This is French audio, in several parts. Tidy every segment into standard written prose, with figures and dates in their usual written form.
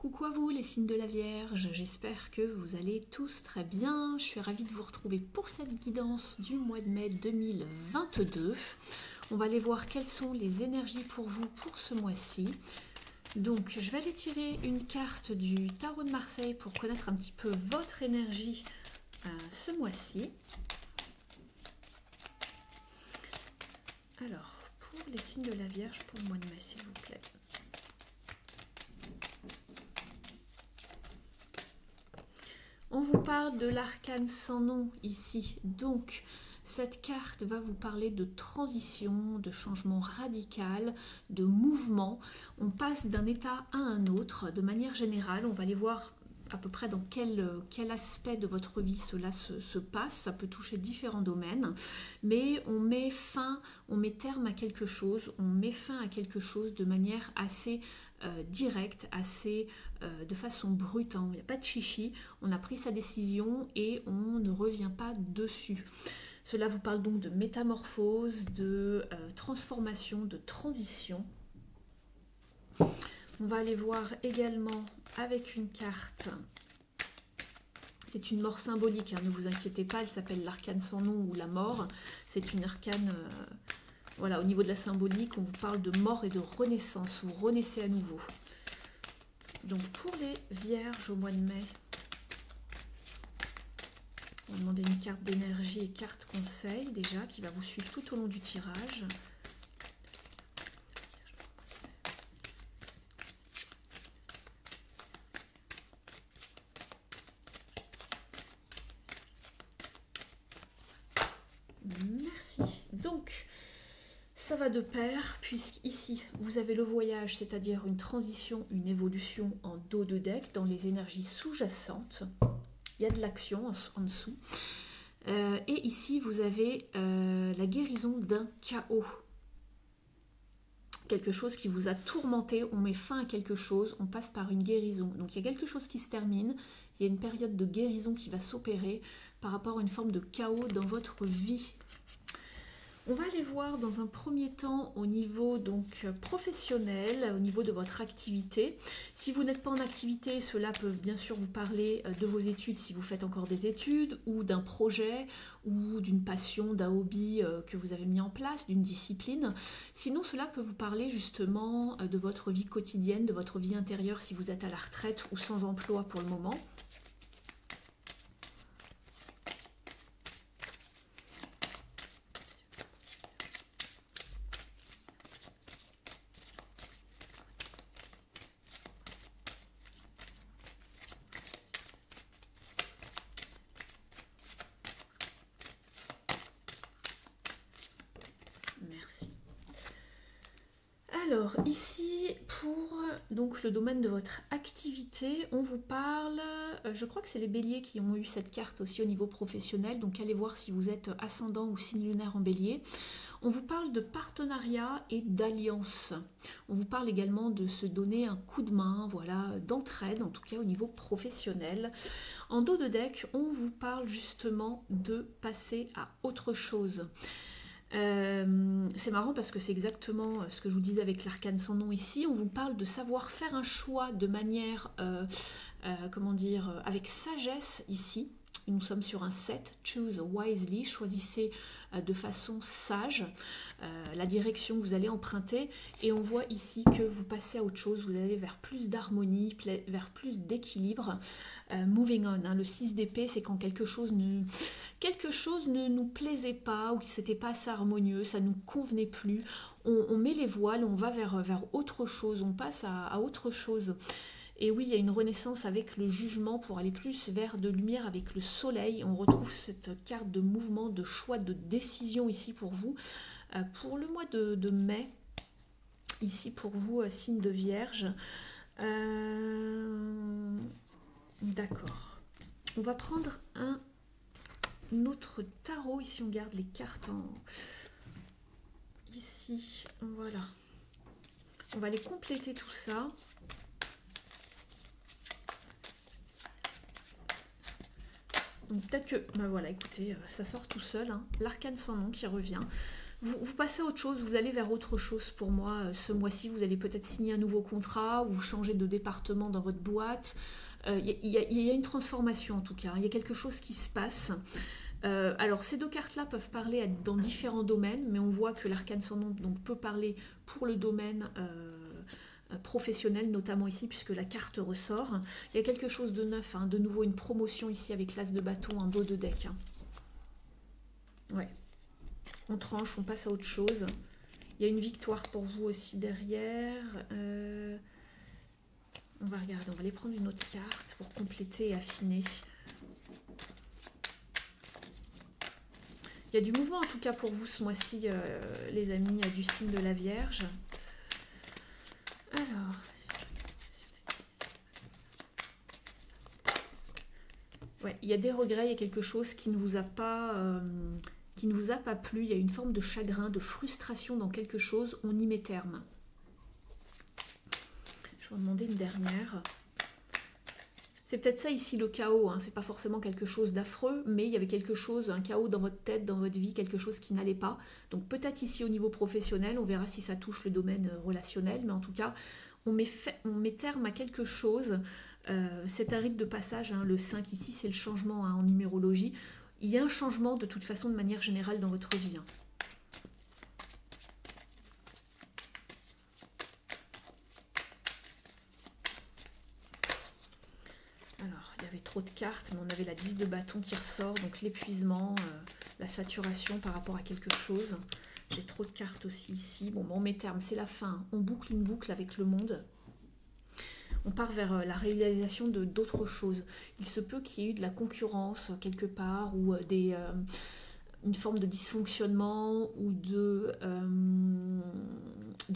Coucou à vous les signes de la Vierge, j'espère que vous allez tous très bien. Je suis ravie de vous retrouver pour cette guidance du mois de mai 2022. On va aller voir quelles sont les énergies pour vous pour ce mois-ci. Donc je vais aller tirer une carte du tarot de Marseille pour connaître un petit peu votre énergie ce mois-ci. Alors, pour les signes de la Vierge pour le mois de mai, s'il vous plaît. On vous parle de l'arcane sans nom ici, donc cette carte va vous parler de transition, de changement radical, de mouvement. On passe d'un état à un autre de manière générale, on va aller voir à peu près dans quel aspect de votre vie cela se passe, ça peut toucher différents domaines, mais on met terme à quelque chose, on met fin à quelque chose de manière assez directe, assez de façon brute, hein. Il n'y a pas de chichi, on a pris sa décision et on ne revient pas dessus. Cela vous parle donc de métamorphose, de transformation, de transition. On va aller voir également avec une carte. C'est une mort symbolique, hein, ne vous inquiétez pas, elle s'appelle l'arcane sans nom ou la mort. C'est une arcane, voilà, au niveau de la symbolique, on vous parle de mort et de renaissance. Vous renaissez à nouveau. Donc pour les vierges au mois de mai, on va demander une carte d'énergie et carte conseil déjà qui va vous suivre tout au long du tirage. Merci. Donc, ça va de pair, puisqu'ici, vous avez le voyage, c'est-à-dire une transition, une évolution en dos de deck dans les énergies sous-jacentes. Il y a de l'action en dessous. Et ici, vous avez la guérison d'un chaos. Quelque chose qui vous a tourmenté, on met fin à quelque chose, on passe par une guérison. Donc il y a quelque chose qui se termine, il y a une période de guérison qui va s'opérer par rapport à une forme de chaos dans votre vie. On va aller voir dans un premier temps au niveau donc professionnel, au niveau de votre activité. Si vous n'êtes pas en activité, cela peut bien sûr vous parler de vos études si vous faites encore des études, ou d'un projet, ou d'une passion, d'un hobby que vous avez mis en place, d'une discipline. Sinon, cela peut vous parler justement de votre vie quotidienne, de votre vie intérieure si vous êtes à la retraite ou sans emploi pour le moment. Merci. Alors ici pour donc le domaine de votre activité, on vous parle, je crois que c'est les béliers qui ont eu cette carte aussi au niveau professionnel, donc allez voir si vous êtes ascendant ou signe lunaire en bélier. On vous parle de partenariat et d'alliance. On vous parle également de se donner un coup de main, voilà, d'entraide, en tout cas au niveau professionnel. En dos de deck, on vous parle justement de passer à autre chose. C'est marrant parce que c'est exactement ce que je vous disais avec l'arcane sans nom ici. On vous parle de savoir faire un choix de manière, comment dire, avec sagesse ici. Nous sommes sur un 7, choose wisely, choisissez de façon sage la direction que vous allez emprunter, et on voit ici que vous passez à autre chose, vous allez vers plus d'harmonie, vers plus d'équilibre. Moving on, hein, le 6 d'épée, c'est quand quelque chose ne nous plaisait pas, ou que c'était pas assez harmonieux, ça nous convenait plus, on met les voiles, on va vers autre chose, on passe à autre chose. Et oui, il y a une renaissance avec le jugement pour aller plus vers de lumière avec le soleil. On retrouve cette carte de mouvement, de choix, de décision ici pour vous. Pour le mois de mai, ici pour vous, signe de Vierge. D'accord. On va prendre un autre tarot. Ici, on garde les cartes en... Ici, voilà. On va aller compléter tout ça. Donc peut-être que, ben voilà, écoutez, ça sort tout seul, hein. L'arcane sans nom qui revient. vous passez à autre chose, vous allez vers autre chose pour moi. Ce mois-ci, vous allez peut-être signer un nouveau contrat ou vous changez de département dans votre boîte. Il y a une transformation en tout cas, il y a quelque chose qui se passe. Alors ces deux cartes-là peuvent parler dans différents domaines, mais on voit que l'arcane sans nombre donc, peut parler pour le domaine professionnel, notamment ici, puisque la carte ressort. Il y a quelque chose de neuf, hein, de nouveau une promotion ici avec l'as de bâton en dos de deck. Hein. Ouais. On tranche, on passe à autre chose. Il y a une victoire pour vous aussi derrière. On va regarder, on va aller prendre une autre carte pour compléter et affiner. Il y a du mouvement en tout cas pour vous ce mois-ci, les amis, du signe de la Vierge. Alors, ouais, il y a des regrets, il y a quelque chose qui ne vous a pas, plu. Il y a une forme de chagrin, de frustration dans quelque chose. On y met terme. Je vais en demander une dernière. C'est peut-être ça ici le chaos, hein. C'est pas forcément quelque chose d'affreux, mais il y avait quelque chose, un chaos dans votre tête, dans votre vie, quelque chose qui n'allait pas. Donc peut-être ici au niveau professionnel, on verra si ça touche le domaine relationnel, mais en tout cas, on met terme à quelque chose. C'est un rite de passage, hein. Le 5 ici, c'est le changement, hein, en numérologie. Il y a un changement de toute façon de manière générale dans votre vie. Hein. Trop de cartes, mais on avait la 10 de bâton qui ressort, donc l'épuisement, la saturation par rapport à quelque chose. J'ai trop de cartes aussi ici. Bon, on met terme, c'est la fin. On boucle une boucle avec le monde. On part vers la réalisation de d'autres choses. Il se peut qu'il y ait eu de la concurrence quelque part, ou une forme de dysfonctionnement, ou de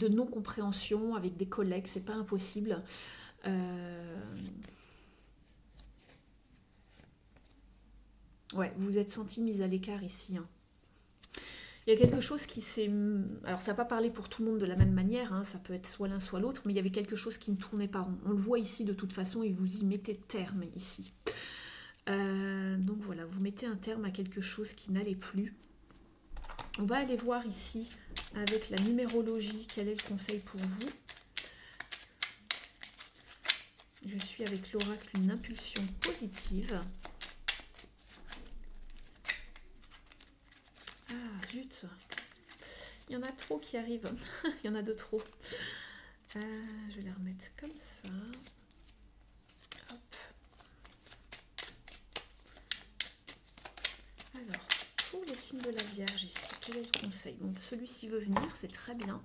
non-compréhension avec des collègues, c'est pas impossible. Ouais, vous vous êtes senti mise à l'écart ici. Hein. Il y a quelque chose qui s'est... Alors, ça n'a pas parlé pour tout le monde de la même manière, hein, ça peut être soit l'un, soit l'autre, mais il y avait quelque chose qui ne tournait pas rond. On le voit ici de toute façon et vous y mettez terme ici. Donc voilà, vous mettez un terme à quelque chose qui n'allait plus. On va aller voir ici, avec la numérologie, quel est le conseil pour vous. Je suis avec l'oracle, une impulsion positive. Ah, zut. Il y en a trop qui arrivent. Il y en a de trop. Je vais les remettre comme ça. Hop. Alors, pour les signes de la Vierge ici, quel est le conseil? Donc, celui-ci veut venir, c'est très bien.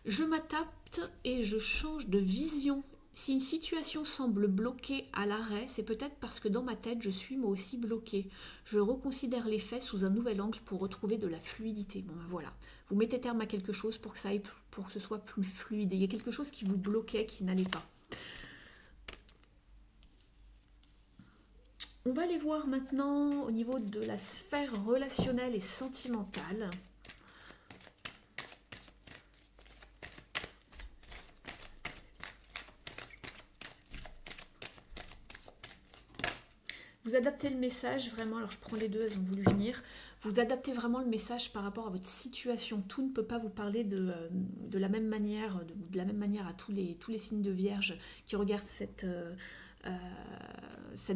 Je m'adapte et je change de vision. Si une situation semble bloquée à l'arrêt, c'est peut-être parce que dans ma tête, je suis moi aussi bloquée. Je reconsidère les faits sous un nouvel angle pour retrouver de la fluidité. Bon, ben voilà. Vous mettez terme à quelque chose pour que ça aille, pour que ce soit plus fluide. Et il y a quelque chose qui vous bloquait, qui n'allait pas. On va aller voir maintenant au niveau de la sphère relationnelle et sentimentale. Vous adaptez le message vraiment, alors je prends les deux, elles ont voulu venir. Vous adaptez vraiment le message par rapport à votre situation. Tout ne peut pas vous parler de la même manière, à tous les signes de Vierge qui regardent cette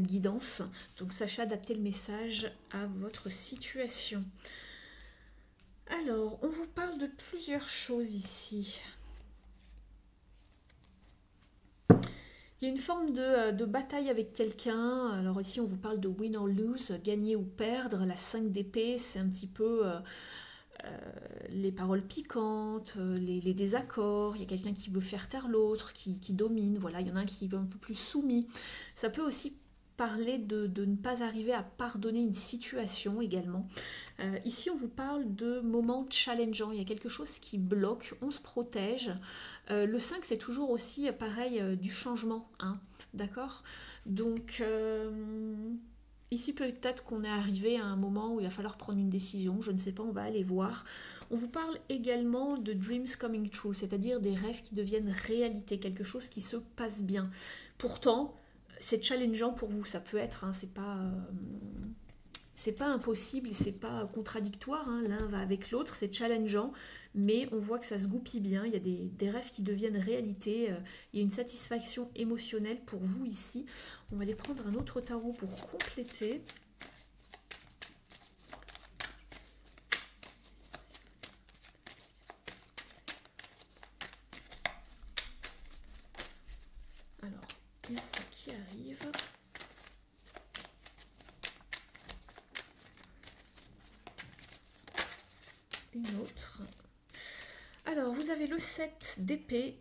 guidance. Donc sachez adapter le message à votre situation. Alors, on vous parle de plusieurs choses ici. Il y a une forme de bataille avec quelqu'un. Alors ici, on vous parle de win or lose, gagner ou perdre. La 5 d'épée, c'est un petit peu les paroles piquantes, les désaccords. Il y a quelqu'un qui veut faire taire l'autre, qui domine. Voilà, il y en a un qui est un peu plus soumis. Ça peut aussi parler de ne pas arriver à pardonner une situation également. Ici, on vous parle de moments challengeants. Il y a quelque chose qui bloque, on se protège. Le 5, c'est toujours aussi, pareil, du changement. Hein, d'accord? Donc, ici, peut-être qu'on est arrivé à un moment où il va falloir prendre une décision. Je ne sais pas, on va aller voir. On vous parle également de dreams coming true, c'est-à-dire des rêves qui deviennent réalité, quelque chose qui se passe bien. Pourtant, c'est challengeant pour vous, ça peut être, hein, c'est c'est pas impossible et c'est pas contradictoire, hein. L'un va avec l'autre, c'est challengeant, mais on voit que ça se goupille bien, il y a des rêves qui deviennent réalité, il y a une satisfaction émotionnelle pour vous ici. On va aller prendre un autre tarot pour compléter. Alors, il y a ça qui arrive. Une autre. Alors, vous avez le 7 d'épée,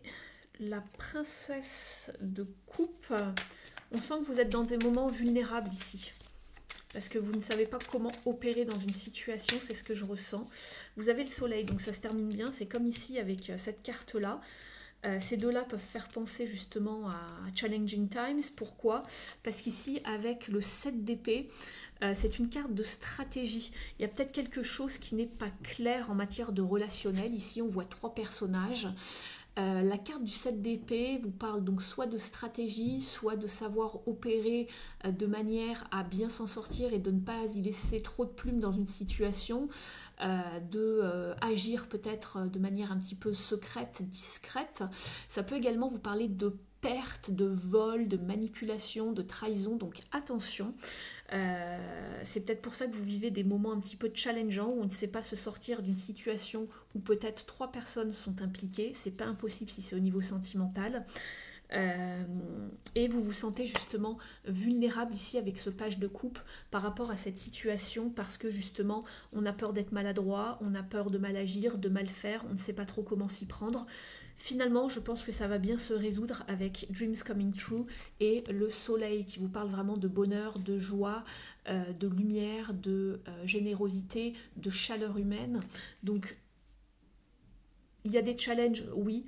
la princesse de coupe. On sent que vous êtes dans des moments vulnérables ici. Parce que vous ne savez pas comment opérer dans une situation, c'est ce que je ressens. Vous avez le soleil, donc ça se termine bien. C'est comme ici avec cette carte-là. Ces deux-là peuvent faire penser justement à Challenging Times. Pourquoi? Parce qu'ici, avec le 7 d'épée, c'est une carte de stratégie. Il y a peut-être quelque chose qui n'est pas clair en matière de relationnel. Ici, on voit 3 personnages. La carte du 7 d'épée vous parle donc soit de stratégie, soit de savoir opérer de manière à bien s'en sortir et de ne pas y laisser trop de plumes dans une situation, agir peut-être de manière un petit peu secrète, discrète. Ça peut également vous parler de perte, de vol, de manipulation, de trahison, donc attention. C'est peut-être pour ça que vous vivez des moments un petit peu challengeants où on ne sait pas se sortir d'une situation où peut-être 3 personnes sont impliquées. C'est pas impossible si c'est au niveau sentimental. Et vous vous sentez justement vulnérable ici avec ce page de coupe par rapport à cette situation parce que justement on a peur d'être maladroit, on a peur de mal agir, de mal faire, on ne sait pas trop comment s'y prendre. Finalement, je pense que ça va bien se résoudre avec Dreams Coming True et le soleil qui vous parle vraiment de bonheur, de joie, de lumière, de générosité, de chaleur humaine. Donc, il y a des challenges, oui.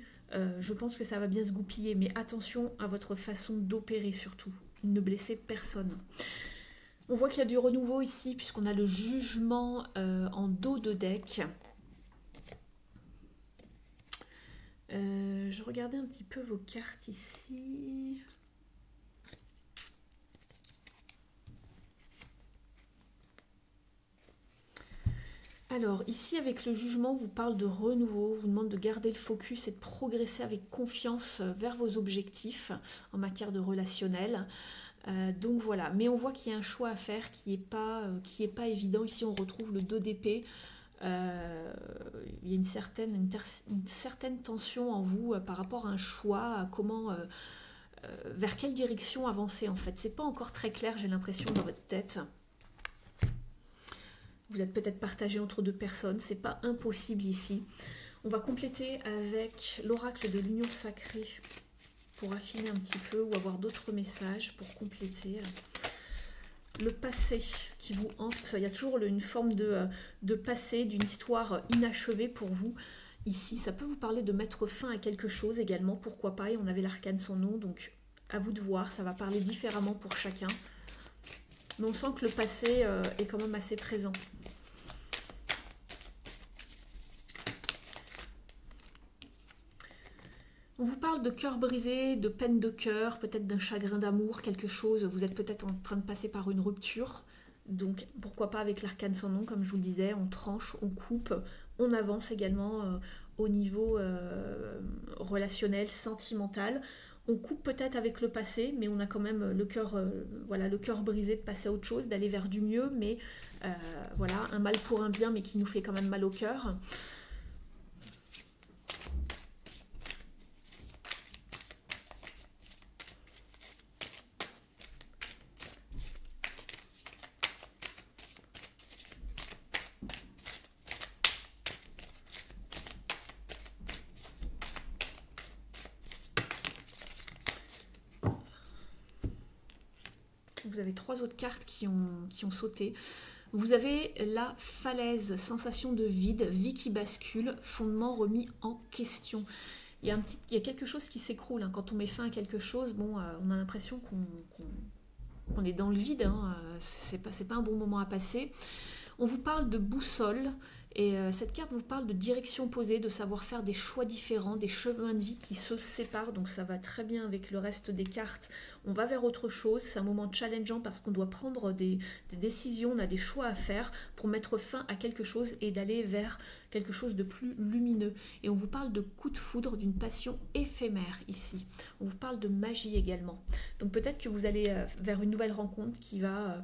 Je pense que ça va bien se goupiller, mais attention à votre façon d'opérer surtout. Ne blessez personne. On voit qu'il y a du renouveau ici puisqu'on a le jugement en dos de deck. Je regardais un petit peu vos cartes ici. Alors, ici, avec le jugement, on vous parle de renouveau, on vous demande de garder le focus et de progresser avec confiance vers vos objectifs en matière de relationnel. Donc voilà, mais on voit qu'il y a un choix à faire qui est pas évident. Ici, on retrouve le 2 d'épée. Il y a une certaine tension en vous par rapport à un choix, à comment, vers quelle direction avancer en fait. C'est pas encore très clair, j'ai l'impression, dans votre tête. Vous êtes peut-être partagé entre 2 personnes, c'est pas impossible ici. On va compléter avec l'oracle de l'union sacrée pour affiner un petit peu ou avoir d'autres messages pour compléter. Le passé qui vous hante, il y a toujours une forme de passé, d'une histoire inachevée pour vous. Ici, ça peut vous parler de mettre fin à quelque chose également, pourquoi pas, et on avait l'arcane sans nom, donc à vous de voir, ça va parler différemment pour chacun. Mais on sent que le passé est quand même assez présent. On vous parle de cœur brisé, de peine de cœur, peut-être d'un chagrin d'amour, quelque chose, vous êtes peut-être en train de passer par une rupture, donc pourquoi pas avec l'arcane sans nom, comme je vous le disais, on tranche, on coupe, on avance également au niveau relationnel, sentimental. On coupe peut-être avec le passé, mais on a quand même le cœur voilà, le cœur brisé de passer à autre chose, d'aller vers du mieux, mais voilà, un mal pour un bien, mais qui nous fait quand même mal au cœur. Vous avez 3 autres cartes qui ont sauté. Vous avez la falaise, sensation de vide, vie qui bascule, fondement remis en question. Il y a quelque chose qui s'écroule. Hein. Quand on met fin à quelque chose, bon, on a l'impression qu'on est dans le vide. Hein. C'est pas un bon moment à passer. On vous parle de boussole Et cette carte vous parle de direction opposée, de savoir faire des choix différents, des chemins de vie qui se séparent. Donc ça va très bien avec le reste des cartes. On va vers autre chose. C'est un moment challengeant parce qu'on doit prendre des décisions, on a des choix à faire pour mettre fin à quelque chose et d'aller vers quelque chose de plus lumineux. Et on vous parle de coup de foudre, d'une passion éphémère ici. On vous parle de magie également. Donc peut-être que vous allez vers une nouvelle rencontre qui va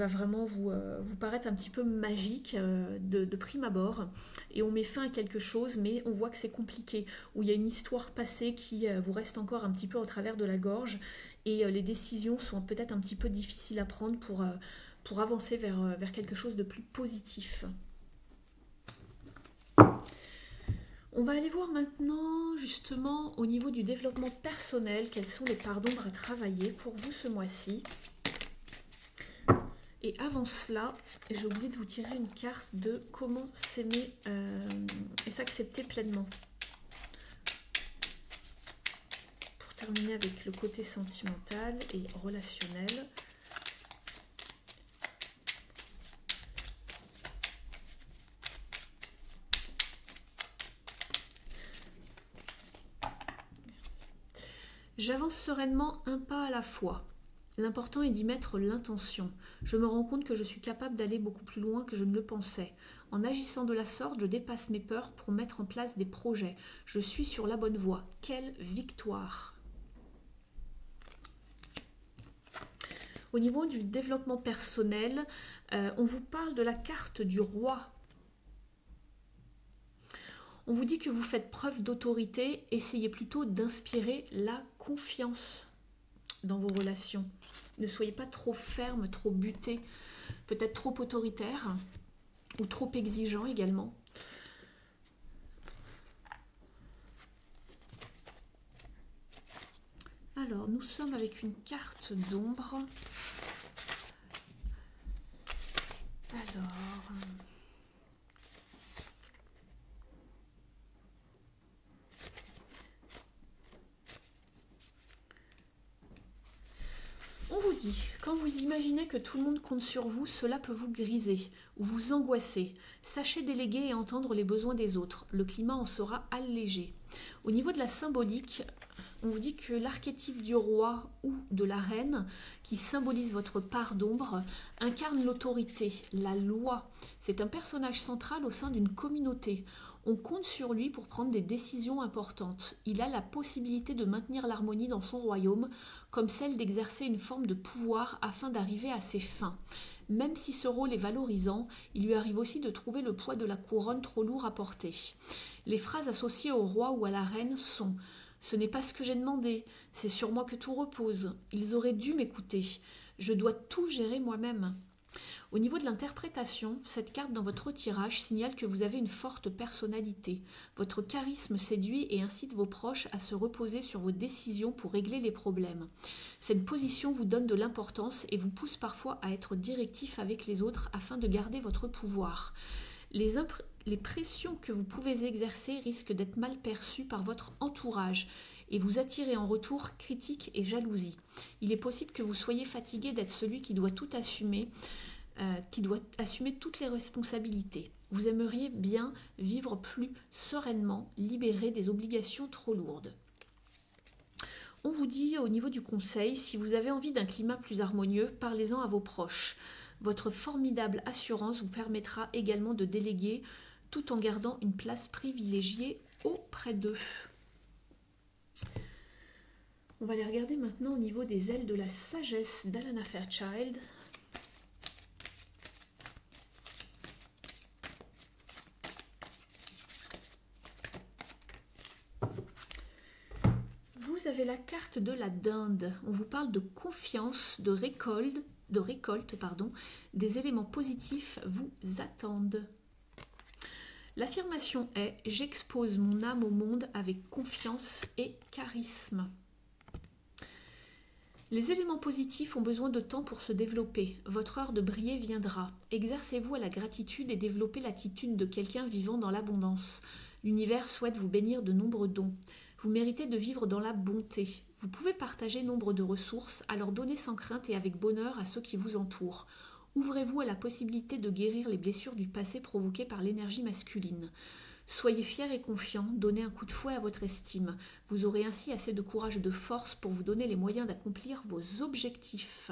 vraiment vous paraître un petit peu magique de prime abord. Et on met fin à quelque chose, mais on voit que c'est compliqué, où il y a une histoire passée qui vous reste encore un petit peu au travers de la gorge, et les décisions sont peut-être un petit peu difficiles à prendre pour avancer vers quelque chose de plus positif. On va aller voir maintenant justement au niveau du développement personnel, quelles sont les parts d'ombre à travailler pour vous ce mois-ci. Et avant cela, j'ai oublié de vous tirer une carte de comment s'aimer et s'accepter pleinement. Pour terminer avec le côté sentimental et relationnel. J'avance sereinement un pas à la fois. L'important est d'y mettre l'intention. Je me rends compte que je suis capable d'aller beaucoup plus loin que je ne le pensais. En agissant de la sorte, je dépasse mes peurs pour mettre en place des projets. Je suis sur la bonne voie. Quelle victoire! Au niveau du développement personnel, on vous parle de la carte du roi. On vous dit que vous faites preuve d'autorité. Essayez plutôt d'inspirer la confiance dans vos relations. Ne soyez pas trop ferme, trop buté, peut-être trop autoritaire ou trop exigeant également. Alors, nous sommes avec une carte d'ombre. Alors... on vous dit, quand vous imaginez que tout le monde compte sur vous, cela peut vous griser ou vous angoisser. Sachez déléguer et entendre les besoins des autres. Le climat en sera allégé. Au niveau de la symbolique, on vous dit que l'archétype du roi ou de la reine, qui symbolise votre part d'ombre, incarne l'autorité, la loi. C'est un personnage central au sein d'une communauté. On compte sur lui pour prendre des décisions importantes. Il a la possibilité de maintenir l'harmonie dans son royaume, comme celle d'exercer une forme de pouvoir afin d'arriver à ses fins. Même si ce rôle est valorisant, il lui arrive aussi de trouver le poids de la couronne trop lourd à porter. Les phrases associées au roi ou à la reine sont « Ce n'est pas ce que j'ai demandé, c'est sur moi que tout repose. Ils auraient dû m'écouter. Je dois tout gérer moi-même. » Au niveau de l'interprétation, cette carte dans votre tirage signale que vous avez une forte personnalité. Votre charisme séduit et incite vos proches à se reposer sur vos décisions pour régler les problèmes. Cette position vous donne de l'importance et vous pousse parfois à être directif avec les autres afin de garder votre pouvoir. Les pressions que vous pouvez exercer risquent d'être mal perçues par votre entourage et vous attirer en retour critiques et jalousie. Il est possible que vous soyez fatigué d'être celui qui doit tout assumer, qui doit assumer toutes les responsabilités. Vous aimeriez bien vivre plus sereinement, libéré des obligations trop lourdes. On vous dit au niveau du conseil, si vous avez envie d'un climat plus harmonieux, parlez-en à vos proches. Votre formidable assurance vous permettra également de déléguer tout en gardant une place privilégiée auprès d'eux. On va les regarder maintenant au niveau des ailes de la sagesse d'Alana Fairchild. Vous avez la carte de la dinde. On vous parle de confiance, de récolte, des éléments positifs vous attendent. L'affirmation est « J'expose mon âme au monde avec confiance et charisme ». Les éléments positifs ont besoin de temps pour se développer. Votre heure de briller viendra. Exercez-vous à la gratitude et développez l'attitude de quelqu'un vivant dans l'abondance. L'univers souhaite vous bénir de nombreux dons. Vous méritez de vivre dans la bonté. Vous pouvez partager nombre de ressources, alors donnez sans crainte et avec bonheur à ceux qui vous entourent. Ouvrez-vous à la possibilité de guérir les blessures du passé provoquées par l'énergie masculine. Soyez fiers et confiants, donnez un coup de fouet à votre estime. Vous aurez ainsi assez de courage et de force pour vous donner les moyens d'accomplir vos objectifs.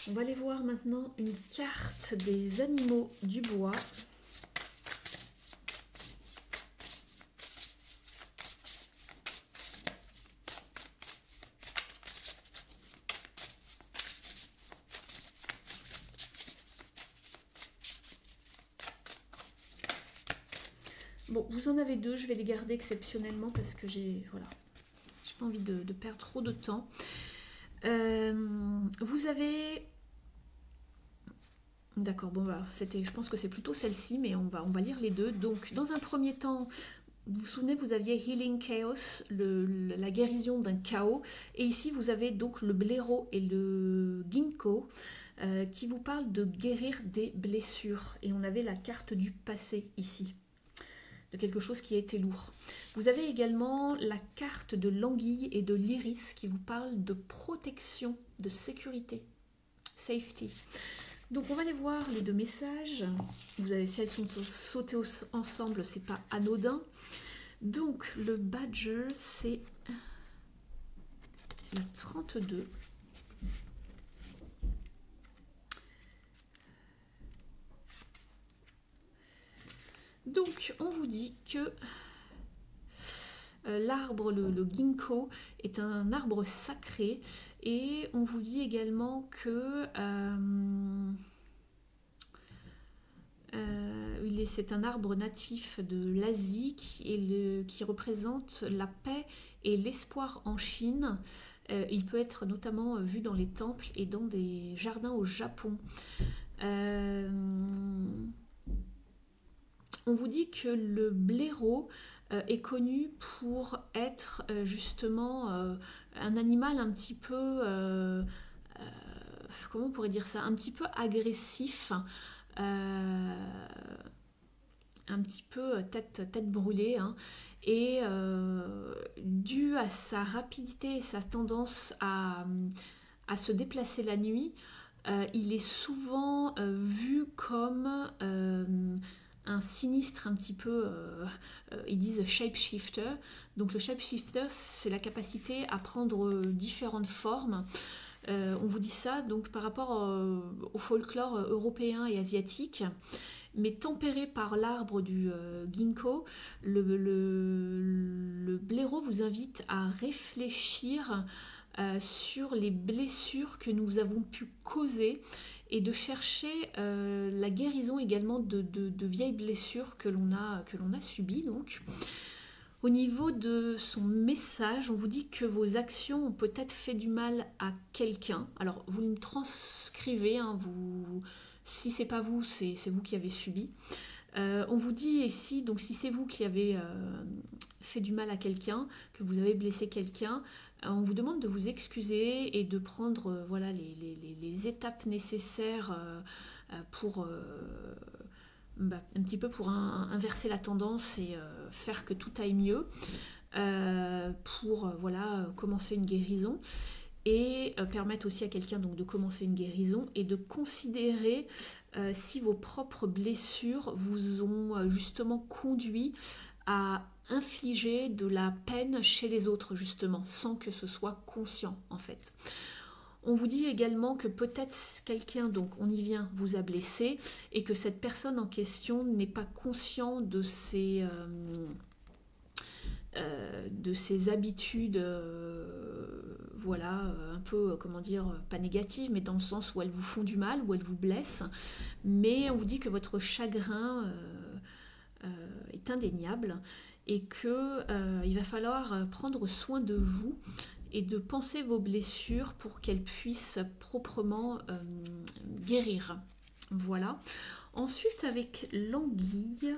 On va aller voir maintenant une carte des animaux du bois. Bon, vous en avez deux, je vais les garder exceptionnellement parce que j'ai pas envie de perdre trop de temps. Vous avez... D'accord, bon, je pense que c'est plutôt celle-ci, mais on va lire les deux. Donc, dans un premier temps, vous vous souvenez, vous aviez Healing Chaos, la guérison d'un chaos. Et ici, vous avez donc le blaireau et le ginkgo qui vous parlent de guérir des blessures. Et on avait la carte du passé ici, de quelque chose qui a été lourd. Vous avez également la carte de l'anguille et de l'iris qui vous parle de protection, de sécurité, safety. Donc on va aller voir les deux messages. Vous avez, si elles sont sautées ensemble, c'est pas anodin. Donc le badger, c'est la 32. Donc on vous dit que l'arbre, le ginkgo, est un arbre sacré et on vous dit également que c'est un arbre natif de l'Asie qui représente la paix et l'espoir en Chine. Il peut être notamment vu dans les temples et dans des jardins au Japon. On vous dit que le blaireau est connu pour être justement un animal un petit peu, comment on pourrait dire ça, un petit peu agressif, un petit peu tête brûlée, hein, et dû à sa rapidité et sa tendance à se déplacer la nuit, il est souvent vu comme un sinistre un petit peu, ils disent shapeshifter. Donc le shapeshifter, c'est la capacité à prendre différentes formes. On vous dit ça donc par rapport au folklore européen et asiatique, mais tempéré par l'arbre du ginkgo, le blaireau vous invite à réfléchir sur les blessures que nous avons pu causer et de chercher la guérison également de vieilles blessures que l'on a subies. Donc, au niveau de son message, on vous dit que vos actions ont peut-être fait du mal à quelqu'un. Alors, vous me transcrivez, hein, si c'est pas vous, c'est vous qui avez subi. On vous dit ici, donc si c'est vous qui avez fait du mal à quelqu'un, que vous avez blessé quelqu'un, on vous demande de vous excuser et de prendre voilà, les étapes nécessaires pour un petit peu pour inverser la tendance et faire que tout aille mieux, pour voilà, commencer une guérison. Et permettre aussi à quelqu'un donc de commencer une guérison et de considérer si vos propres blessures vous ont justement conduit à infliger de la peine chez les autres justement, sans que ce soit conscient en fait. On vous dit également que peut-être quelqu'un, donc on y vient, vous a blessé et que cette personne en question n'est pas conscient de ses habitudes, voilà, un peu, comment dire, pas négatives, mais dans le sens où elles vous font du mal, où elles vous blessent. Mais on vous dit que votre chagrin est indéniable et qu'il va falloir prendre soin de vous et de penser vos blessures pour qu'elles puissent proprement guérir. Voilà. Ensuite, avec l'anguille,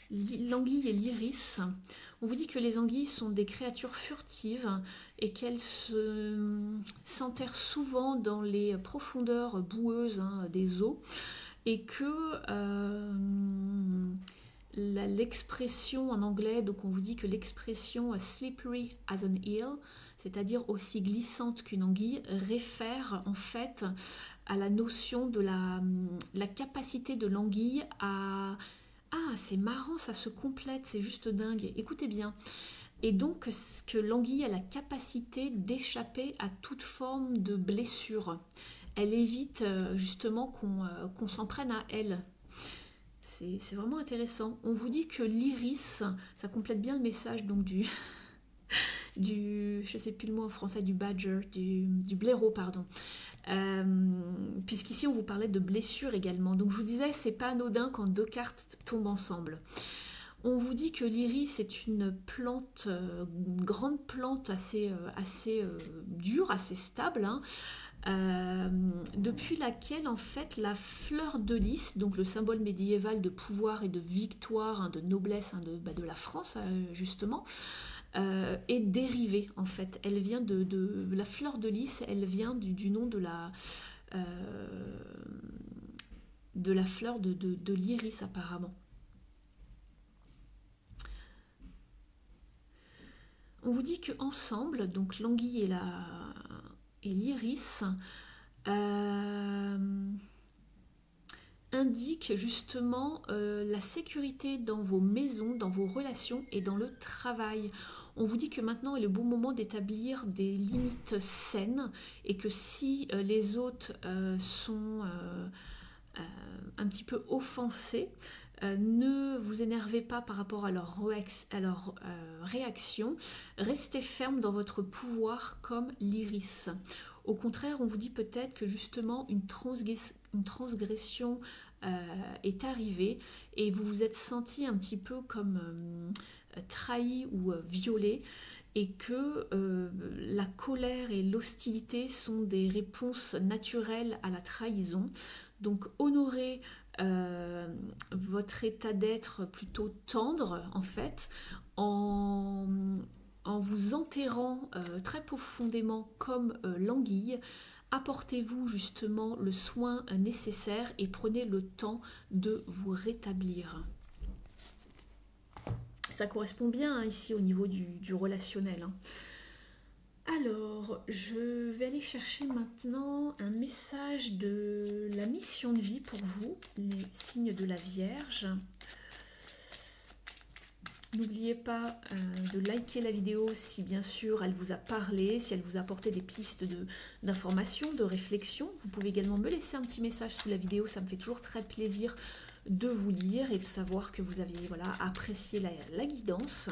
l'anguille et l'iris, on vous dit que les anguilles sont des créatures furtives et qu'elles s'enterrent souvent dans les profondeurs boueuses, hein, des eaux, et que l'expression en anglais, donc on vous dit que l'expression slippery as an eel, c'est-à-dire aussi glissante qu'une anguille, réfère en fait à la notion de la capacité de l'anguille à... Ah, c'est marrant, ça se complète, c'est juste dingue. Écoutez bien. Et donc que l'anguille a la capacité d'échapper à toute forme de blessure. Elle évite justement qu'on s'en prenne à elle. C'est vraiment intéressant. On vous dit que l'iris, ça complète bien le message donc je sais plus le mot en français, du badger, du blaireau, pardon. Puisqu'ici on vous parlait de blessure également. Donc je vous disais, c'est pas anodin quand deux cartes tombent ensemble. On vous dit que l'iris est une plante, une grande plante assez dure, assez stable, hein, depuis laquelle en fait la fleur de lys, donc le symbole médiéval de pouvoir et de victoire, hein, de noblesse, hein, de la France justement, est dérivée en fait. Elle vient de la fleur de lys, elle vient du nom de la fleur de l'iris apparemment. On vous dit que ensemble, donc l'anguille et l'iris, indiquent justement la sécurité dans vos maisons, dans vos relations et dans le travail. On vous dit que maintenant est le bon moment d'établir des limites saines et que si les autres sont un petit peu offensés, ne vous énervez pas par rapport à leur réaction, restez ferme dans votre pouvoir comme l'iris. Au contraire, on vous dit peut-être que justement une transgression est arrivée et vous vous êtes senti un petit peu comme trahi ou violé et que la colère et l'hostilité sont des réponses naturelles à la trahison. Donc honorez votre état d'être plutôt tendre en fait en vous enterrant très profondément comme l'anguille. Apportez-vous justement le soin nécessaire et prenez le temps de vous rétablir. Ça correspond bien hein, ici au niveau du relationnel. Hein. Alors, je vais aller chercher maintenant un message de la mission de vie pour vous, les signes de la Vierge. N'oubliez pas de liker la vidéo si bien sûr elle vous a parlé, si elle vous a apporté des pistes d'information, de réflexion. Vous pouvez également me laisser un petit message sous la vidéo, ça me fait toujours très plaisir de vous lire et de savoir que vous aviez apprécié la guidance.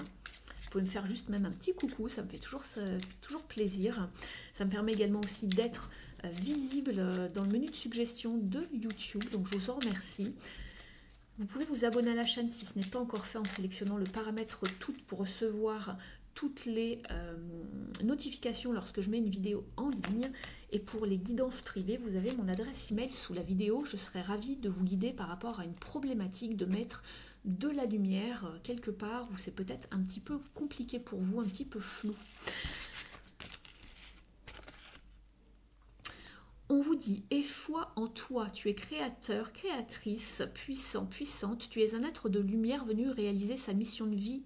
Vous pouvez me faire juste même un petit coucou, ça me fait toujours plaisir. Ça me permet également aussi d'être visible dans le menu de suggestions de YouTube, donc je vous en remercie. Vous pouvez vous abonner à la chaîne si ce n'est pas encore fait en sélectionnant le paramètre toutes pour recevoir toutes les notifications lorsque je mets une vidéo en ligne. Et pour les guidances privées, vous avez mon adresse email sous la vidéo. Je serai ravie de vous guider par rapport à une problématique, de mettre de la lumière quelque part où c'est peut-être un petit peu compliqué pour vous, un petit peu flou. On vous dit, aie foi en toi, tu es créateur, créatrice, puissant, puissante, tu es un être de lumière venu réaliser sa mission de vie,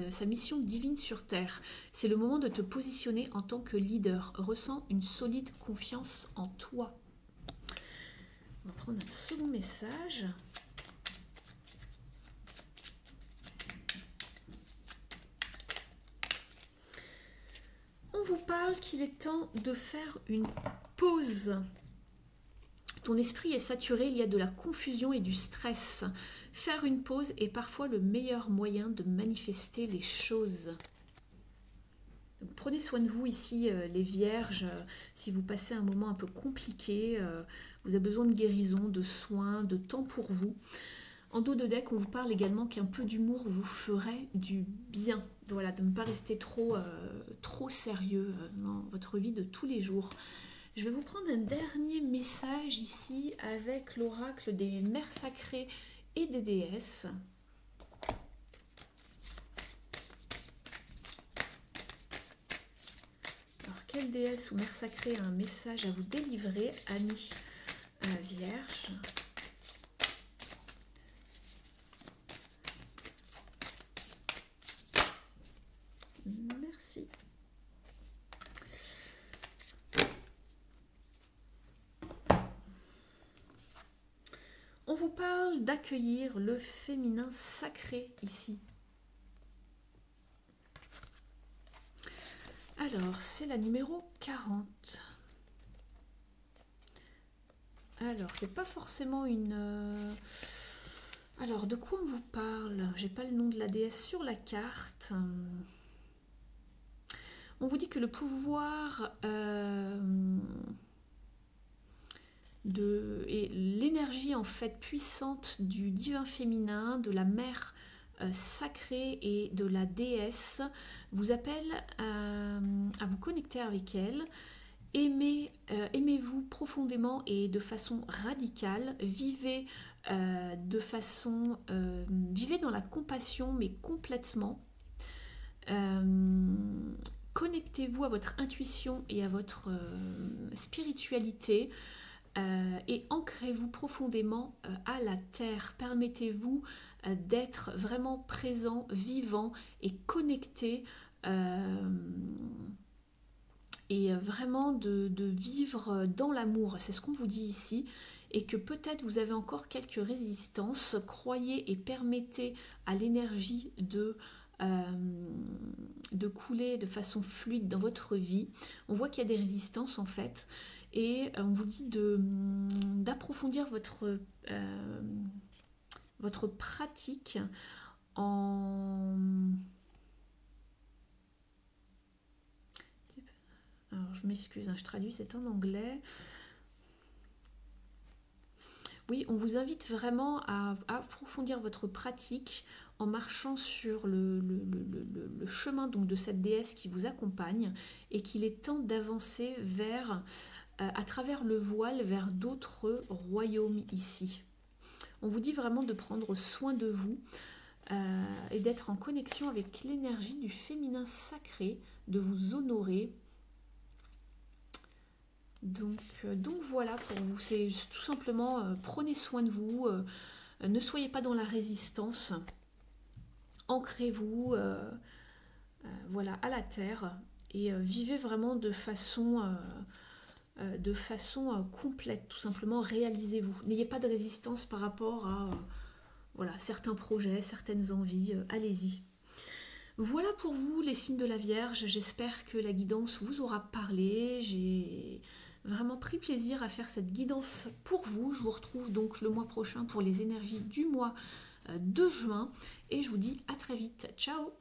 sa mission divine sur Terre. C'est le moment de te positionner en tant que leader. Ressens une solide confiance en toi. On va prendre un second message. On vous parle qu'il est temps de faire une pause. Ton esprit est saturé, il y a de la confusion et du stress. Faire une pause est parfois le meilleur moyen de manifester les choses. Donc, prenez soin de vous ici, les vierges. Si vous passez un moment un peu compliqué, vous avez besoin de guérison, de soins, de temps pour vous. En dos de deck, on vous parle également qu'un peu d'humour vous ferait du bien. Voilà, de ne pas rester trop sérieux dans votre vie de tous les jours. Je vais vous prendre un dernier message ici avec l'oracle des mères sacrées et des déesses. Alors, quelle déesse ou mère sacrée a un message à vous délivrer, amis Vierge? vous parle d'accueillir le féminin sacré ici. Alors, c'est la numéro 40. Alors, c'est pas forcément une... Alors, de quoi on vous parle? J'ai pas le nom de la déesse sur la carte. On vous dit que le pouvoir et l'énergie en fait puissante du divin féminin, de la mère sacrée et de la déesse vous appelle à vous connecter avec elle. Aimez-vous profondément et de façon radicale. Vivez vivez dans la compassion, mais complètement. Connectez-vous à votre intuition et à votre spiritualité et ancrez-vous profondément à la terre. Permettez-vous d'être vraiment présent, vivant et connecté et vraiment de vivre dans l'amour. C'est ce qu'on vous dit ici. Et que peut-être vous avez encore quelques résistances. Croyez et permettez à l'énergie de couler de façon fluide dans votre vie. On voit qu'il y a des résistances en fait. Et on vous dit d'approfondir votre pratique en... Alors je m'excuse, je traduis, c'est en anglais. Oui, on vous invite vraiment à approfondir votre pratique en marchant sur le chemin donc, de cette déesse qui vous accompagne et qu'il est temps d'avancer à travers le voile vers d'autres royaumes ici. On vous dit vraiment de prendre soin de vous et d'être en connexion avec l'énergie du féminin sacré, de vous honorer. Donc voilà pour vous, c'est tout simplement prenez soin de vous, ne soyez pas dans la résistance, ancrez-vous voilà, à la terre et vivez vraiment de façon complète, tout simplement réalisez-vous. N'ayez pas de résistance par rapport à voilà, certains projets, certaines envies, allez-y. Voilà pour vous les signes de la Vierge, j'espère que la guidance vous aura parlé, j'ai vraiment pris plaisir à faire cette guidance pour vous. Je vous retrouve donc le mois prochain pour les énergies du mois de juin et je vous dis à très vite. Ciao!